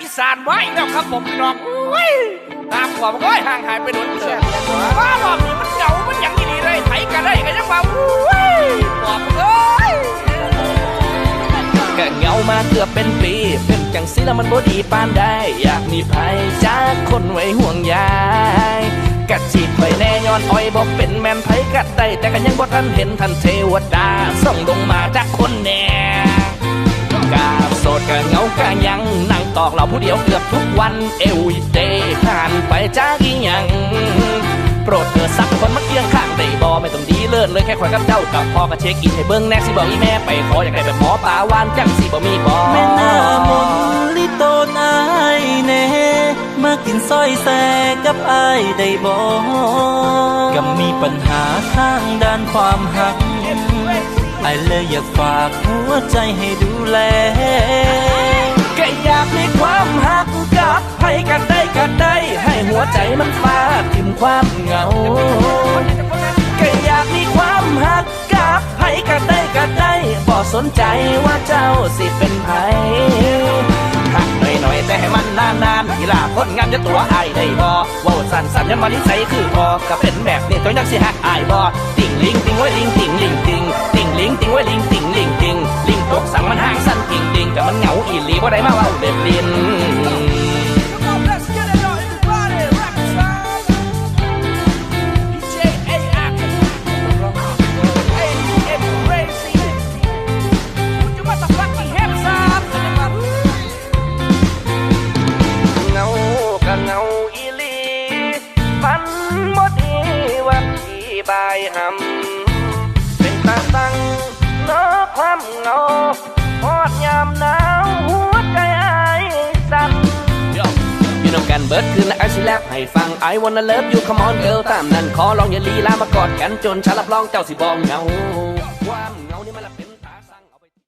อีสานไว้แล้วครับผมพี่น้องตามขวบก็ห่างหายไปโดนเถื่อนว่ารอบนี้มันเก่ามันอย่างนี้เลยไถกันได้กันยังว่าบอกเลยก็เหงามาเกือบเป็นปีเป็นจังสิแล้วมันบ่ดีปานได้อยากมีภัยจากคนไว้ห่วงใยกัดจีบไปแน่ย้อนอ้อยบอกเป็นแมนไผกัดได้แต่กันยังบ่ทันเห็นทันเทวดาส่งลงมาจากคนแน่กาโสดกะเหงากะยังนั่งตอกเราผู้เดียวเกือบทุกวันเอวีเดย์ผ่านไปจากอีหยังโปรดเธอสักคนมาเคียงข้างได้บ่ไม่ต้องดีเลิศเลยแค่คอยกับเจ้ากับพ่อก็เช็คอินให้เบิ่งแน่สิบอกอีแม่ไปขออยากได้แบบหมอปลาวานจังสิบ่มีบ่แม่น้ามนลิโตนอายแน่มากินซอยแซกับอายได้บ่ก็มีปัญหาทางด้านความหักไอเลยอยากฝากหัวใจให้ดูแลก็อยากมีความหักกับให้กันได้ให้หัวใจมันฟาดทิ่มความเหงาก็อยากมีความหักกับให้กันได้บ่สนใจว่าเจ้าสิเป็นไผหักหน่อยแต่ให้มันนานๆอีหล่าคนงามจะตัวอายได้บ่ว่าสั่นยังมานิสัยคือพอก็เป็นแบบนี้ตัวนักสิหักอายบ่ติ่งลิงติ่งไว้ลิงติ่งลิงติ่งติ่งลิงติ่งไว้ลิงติ่งลิงติ่งลิงตกสั่งมันห่างสั้นติ่งติ่งแต่มันเหงาอีหลีบ่ได้มาเว้าเด็ดดินบายหำเป็นตาตั้งเนาะความเหงาพอดยามหนาวหัวใจอายสั่นอยู่นำกันเบิร์ดคืนและไอซิแลบให้ฟัง I wanna love you come on girl ตามนั้นขอลองอย่าลีลามากอดกันจนฉันรับรองเจ้าสิบองเหงาความเหงานี่มัน